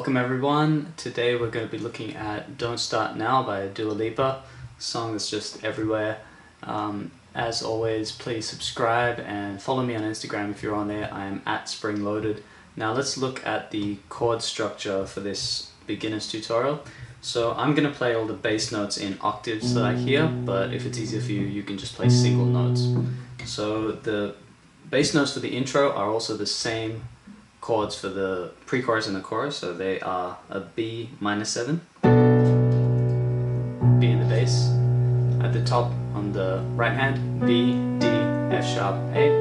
Welcome everyone. Today we're going to be looking at Don't Start Now by Dua Lipa, a song that's just everywhere. As always, please subscribe and follow me on Instagram if you're on there. I am at SpringLoaded. Now let's look at the chord structure for this beginner's tutorial. So I'm going to play all the bass notes in octaves that I hear, but if it's easier for you, you can just play single notes. So the bass notes for the intro are also the same chords for the pre-chorus and the chorus, so they are a B minor 7, B in the bass, at the top on the right hand, B, D, F sharp, A,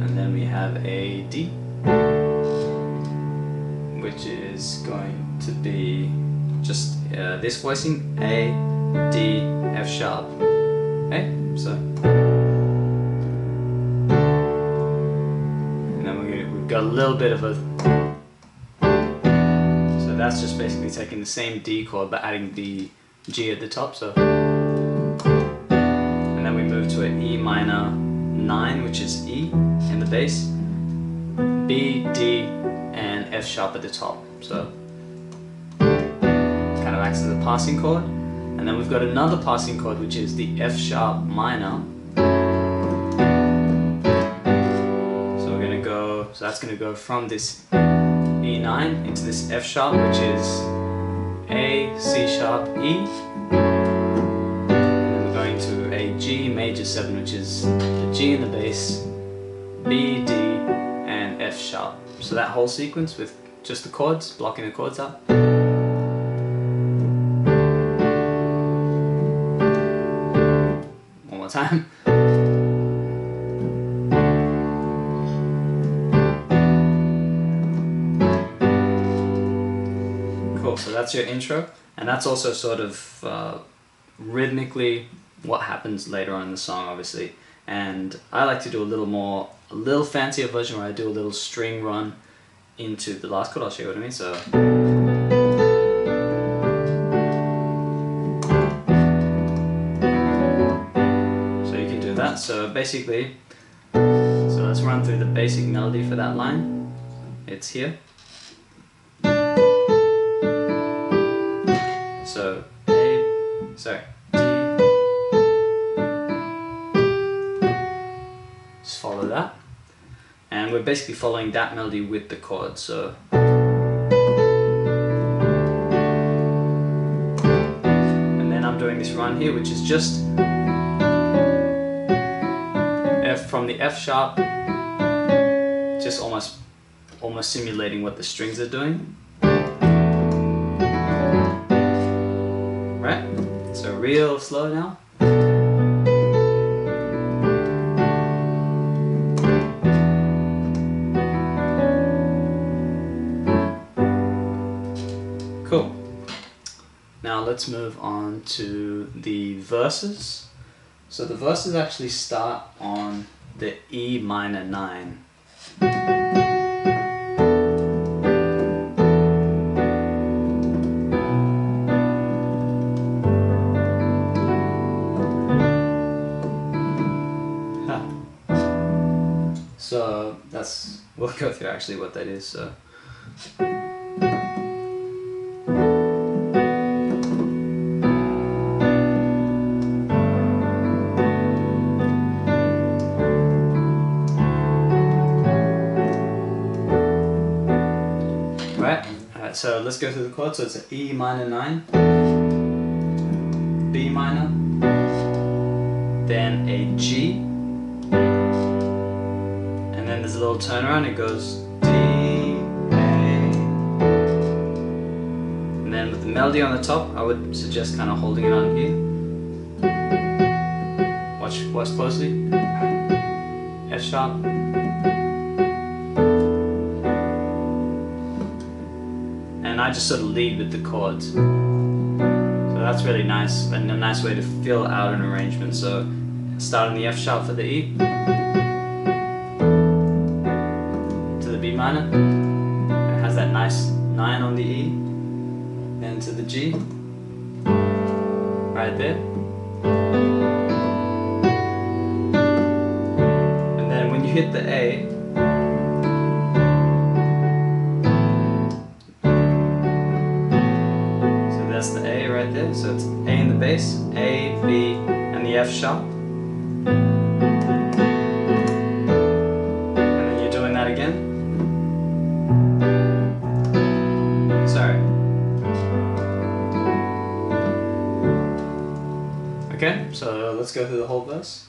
and then we have a D, which is going to be just this voicing, A, D, F sharp, A, so got a little bit of a, so that's just basically taking the same D chord but adding the G at the top, so, and then we move to an E minor 9, which is E in the bass, B, D, and F sharp at the top, so kind of acts as a passing chord. And then we've got another passing chord, which is the F sharp minor. So that's going to go from this E9 into this F sharp, which is A, C sharp, E. And then we're going to a G major 7, which is the G in the bass, B, D, and F sharp. So that whole sequence with just the chords, blocking the chords out. One more time. So that's your intro, and that's also sort of rhythmically what happens later on in the song, obviously. And I like to do a little fancier version where I do a little string run into the last chord. I'll show you what I mean. So you can do that. So basically, so let's run through the basic melody for that line. It's here. So D, just follow that, and we're basically following that melody with the chord. So, and then I'm doing this run here, which is just F from the F sharp, just almost simulating what the strings are doing. Right? So real slow now. Cool. Now let's move on to the verses. So the verses actually start on the E minor 9. So we'll go through actually what that is. So Alright, so let's go through the chords. So it's an E minor 9, B minor, then a G, and then there's a little turnaround. It goes D, A, and then with the melody on the top, I would suggest kind of holding it on here. Watch closely. F sharp. And I just sort of lead with the chords. So that's really nice, and a nice way to fill out an arrangement. So start on the F sharp for the E, to the B minor, it has that nice 9 on the E, then to the G, right there, and then when you hit the A, that's the A right there. So it's A in the bass, A, B, and the F sharp. And then you're doing that again. Sorry. Okay, so let's go through the whole verse.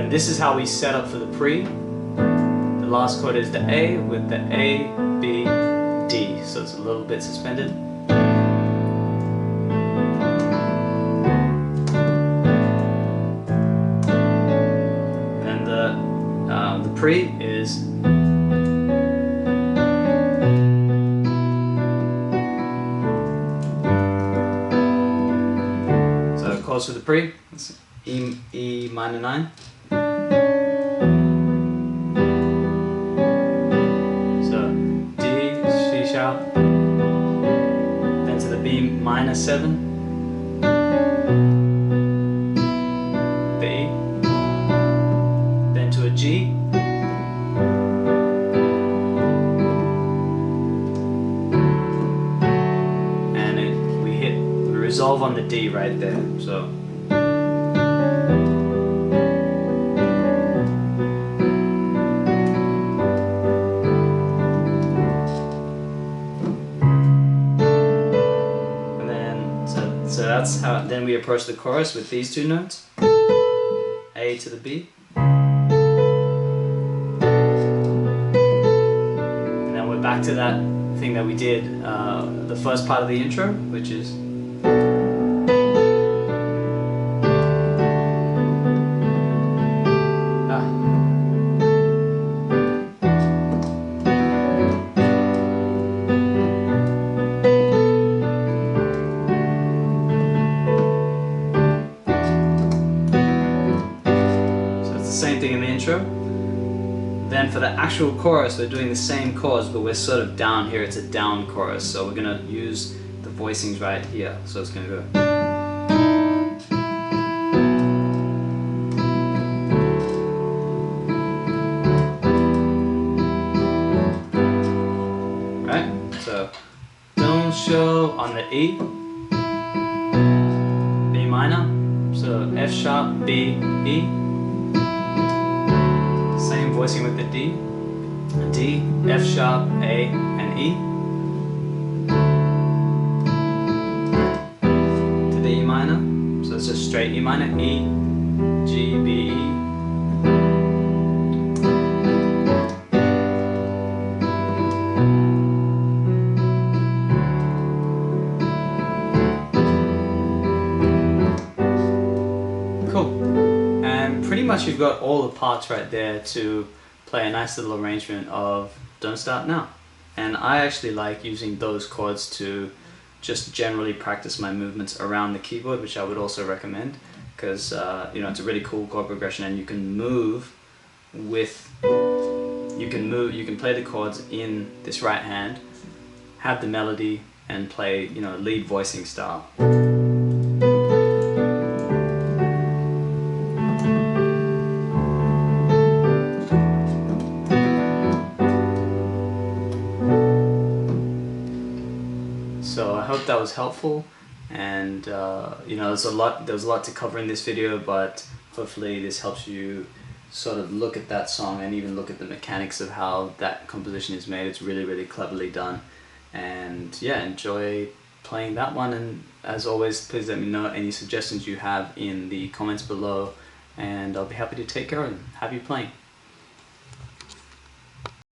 This is how we set up for the pre. The last chord is the A with the A, B, D, so it's a little bit suspended. And the pre is so chords for the pre. It's E minor 9. Then to the B minor 7, the E, then to a G, and we resolve on the D right there. So that's how then we approach the chorus with these two notes, A to the B, and then we're back to that thing that we did the first part of the intro, which is same thing in the intro. Then for the actual chorus, we're doing the same chords, but we're sort of down here. It's a down chorus, so we're gonna use the voicings right here. So it's gonna go. Right? So don't show on the E, B minor, so F sharp, B, E. Same voicing with the D, F sharp, A, and E, to the E minor, so it's just straight E minor, E, G, B, E, cool. And pretty much you've got all the parts right there to play a nice little arrangement of Don't Start Now. And I actually like using those chords to just generally practice my movements around the keyboard, which I would also recommend, because you know, it's a really cool chord progression, and you can move with, you can play the chords in this right hand, have the melody, and play, you know, lead voicing style. So I hope that was helpful, and you know, there's a lot to cover in this video, but hopefully this helps you sort of look at that song and even look at the mechanics of how that composition is made. It's really, really cleverly done, and yeah, enjoy playing that one. And as always, please let me know any suggestions you have in the comments below, and I'll be happy to take care of them. Have you playing.